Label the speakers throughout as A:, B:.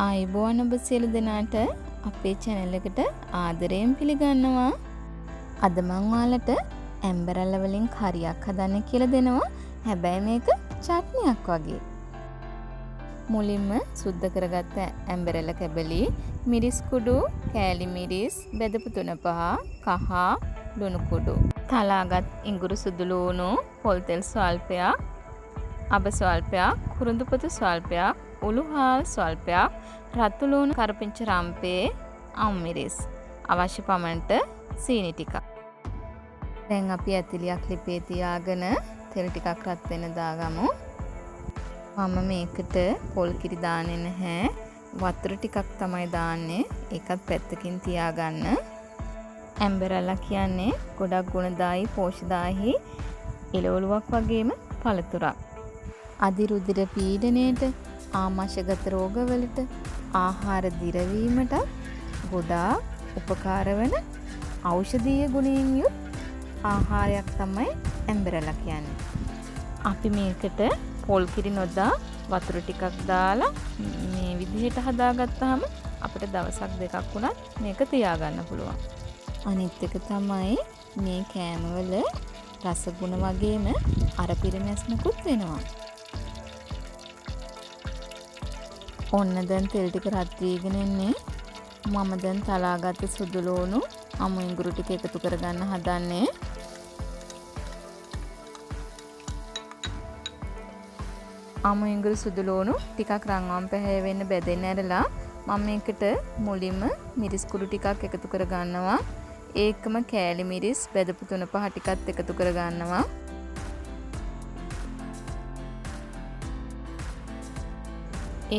A: ආයුබෝවන් ඔබ සියලු දෙනාට අපේ channel එකට ආදරයෙන් පිළිගන්නවා. අද මම ඔයාලට ඇම්බරැල්ල වලින් කරියක් හදන්න කියලා දෙනවා. හැබැයි මේක චට්නියක් වගේ. මුලින්ම සුද්ධ කරගත්ත ඇම්බරැල්ල කැබලි, මිරිස් කුඩු, කෑලි මිරිස්, බෙදපු තුනපහ, කහ, ලුණු කුඩු, තලාගත් ඉඟුරු සුදු ලුණු, පොල් තෙල් ස්වල්පයක්, අබ ස්වල්පයක්, කුරුඳු පොතු ස්වල්පයක්, උළුහාල් ස්වල්පයක්, රතු ලුණු කරපිංච රම්පේ, අම්මිරිස්, අවශ්‍ය පමණට සීනි ටිකක්. දැන් අපි ඇතිලියක් ලිපේ තියාගෙන තෙල් ටිකක් රත් වෙන දාගමු. මම මේකට පොල් කිරි දාන්නේ නැහැ. වතුර ටිකක් තමයි දාන්නේ. ඒකත් පැත්තකින් තියාගන්න. ඇම්බරැල්ලා කියන්නේ ගොඩක් ගුණදායි පෝෂ්‍යදායි එළවලුවක් වගේම පළතුරක්. අධිරුධිර පීඩනයට, ආමාශයගත රෝගවලට, ආහාර දිරවීමට ගොඩාක් උපකාර වන ඖෂධීය ගුණයෙන් යුත් ආහාරයක් තමයි ඇම්බරැල්ලා කියන්නේ. අපි මේකට පොල් කිරි නොදා වතුර ටිකක් දාලා මේ විදිහට හදාගත්තාම අපිට දවසක් දෙකක් වුණත් මේක තියාගන්න පුළුවන්. අනිත් එක තමයි මේ කෑමවල රසගුණ වගේම අර පිරිමැස්මකුත් වෙනවා. ඔන්න දැන් තෙල් ටික රත් වීගෙන ඉන්නේ. මම දැන් තලාගත්ත සුදු ලුණු, අමු ඉඟුරු ටික එකතු කරගන්න හදන්නේ. අමු ඉඟුරු සුදු ලුණු ටිකක් රන්වන් පැහැ වෙන්න බෙදෙන්න ඇරලා මම මේකට මුලින්ම මිරිස් කුඩු ටිකක් එකතු කරගන්නවා. ඒකම කෑලි මිරිස් බෙදපු 3-5 ටිකත් එකතු කරගන්නවා.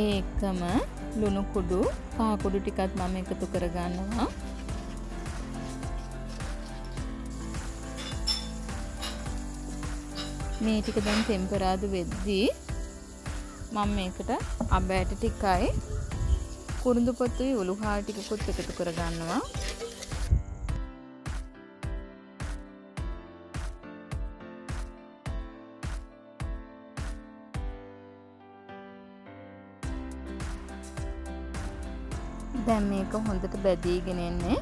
A: ඒකම ලුණු කුඩු, කහ කුඩු ටිකත් මම එකතු කරගන්නවා. මේ ටික දැන් ටෙම්පරාදු වෙද්දී මම මේකට අබ ඇට ටිකයි කුරුඳු පොතුයි උළුහාල් ටිකකුත් එකතු කරගන්නවා. දැන් මේක හොඳට බැදීගෙන එන්නේ.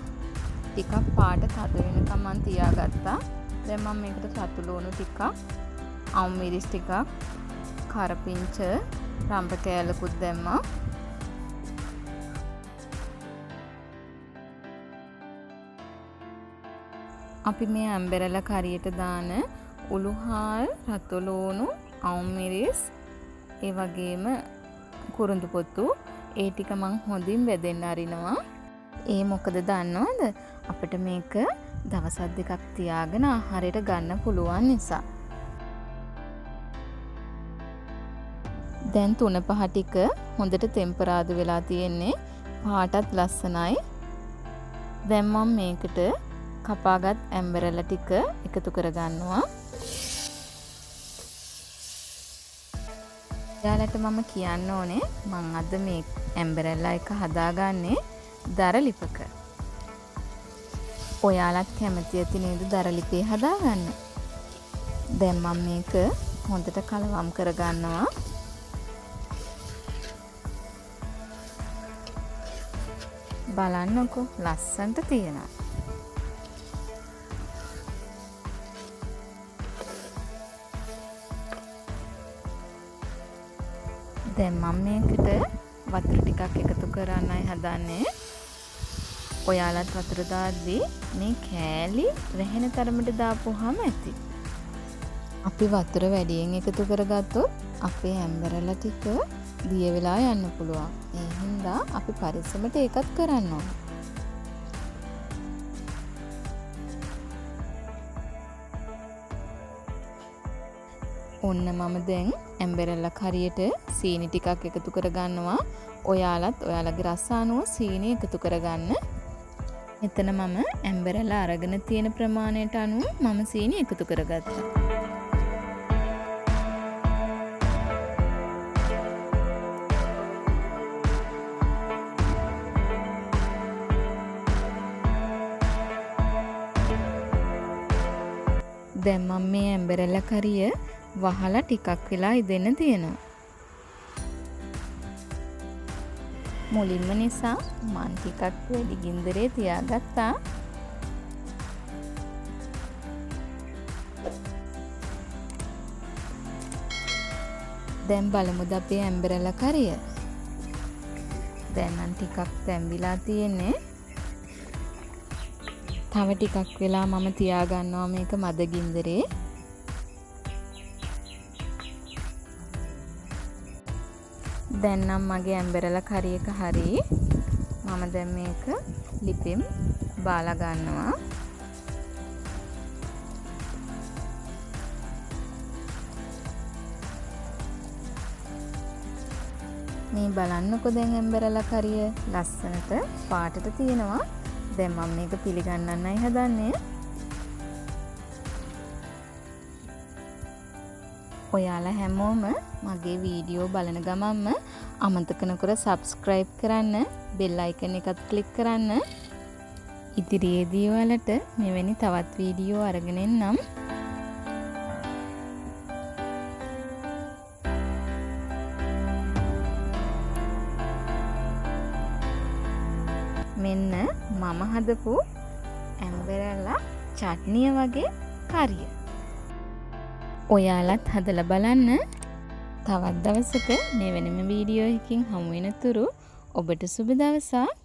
A: ටිකක් පාට තද වෙනකම් මම තියාගත්තා. දැන් මම මේකට සතු ලුණු ටිකක්, අවු මිරිස් ටිකක්, කරපිංච රම්ප කෑල්ලකුත් දැම්මා. අපි මේ ඇම්බරැල්ලා කරියට දාන උළුහාල්, රතු ලුණු, අවු මිරිස්, ඒ වගේම කුරුඳු පොතු ඒ ටික මං හොඳින් බෙදෙන්න අරිනවා. ඒ මොකද දන්නවද? අපිට මේක දවස් දෙකක් තියාගෙන ආහාරයට ගන්න පුළුවන් නිසා. දැන් 3-5 ටික හොඳට ටෙම්පරාදු වෙලා තියෙන්නේ. පාටත් ලස්සනයි. දැන් මම මේකට කපාගත් ඇම්බරැල්ලා ටික එකතු කරගන්නවා. එයාලට මම කියන්න ඕනේ මං අද මේ ඇම්බරැල්ලා එක හදාගන්නේ දරලිපක. ඔයාලත් කැමති ඇති නේද දරලිපේ හදාගන්න? දැන් මම මේක හොඳට කලවම් කරගන්නවා. බලන්නකෝ ලස්සනට තියෙනවා. දැන් මම මේකට වතුර ටිකක් එකතු කරන්නයි හදන්නේ. ඔයාලත් වතුර දාද්දී මේ කෑලි වැහෙන තරමට දාපුවාම ඇති. අපි වතුර වැඩියෙන් එකතු කරගත්තොත් අපේ ඇම්බරැල්ලා ටික දිය වෙලා යන්න පුළුවන්. ඒ හින්දා අපි පරිස්සමට ඒකත් කරන්න ඕන. ඔන්න මම දැන් ඇම්බරැල්ලා කරියට සීනි ටිකක් එකතු කරගන්නවා. ඔයාලත් ඔයාලගේ රස අනුව සීනි එකතු කරගන්න. මෙතන මම ඇම්බරැල්ලා අරගෙන තියෙන ප්‍රමාණයට අනුව මම සීනි එකතු කරගත්තා. දැන් මම මේ ඇම්බරැල්ලා කරිය වහලා ටිකක් වෙලා ඉදෙන්න තියෙනවා. මුලින්ම නිසා මන් ටිකක් වැඩි ගින්දරේ තියාගත්තා. දැන් බලමුද අපේ ඇම්බරෙලා කරිය. දැන් නම් ටිකක් තැම්බිලා තියෙන්නේ. තව ටිකක් වෙලා මම තියාගන්නවා මේක මද ගින්දරේ. දැන් නම් මගේ ඇම්බරෙලා කරි එක හරි. මම දැන් මේක ලිපෙන් බාලා ගන්නවා. මේ බලන්නකො දැන් ඇම්බරෙලා කරිය ලස්සනට පාටට තියෙනවා. දැන් මම මේක පිළිගන්නන්නයි හදන්නේ. ඔයාලා හැමෝම මගේ වීඩියෝ බලන ගමන්ම අමතක නොකර subscribe කරන්න, bell icon එකත් click කරන්න. ඉදිරියේදී ඔයාලට මෙවැනි තවත් වීඩියෝ අරගෙන එන්නම්. මෙන්න මම හදපු ඇම්බරෙලා චට්නිය වගේ කරිය. ඔයාලත් හදලා බලන්න. තවත් දවසක මෙවැනිම වීඩියෝ එකකින් හමු වෙනතුරු ඔබට සුබ දවසක්.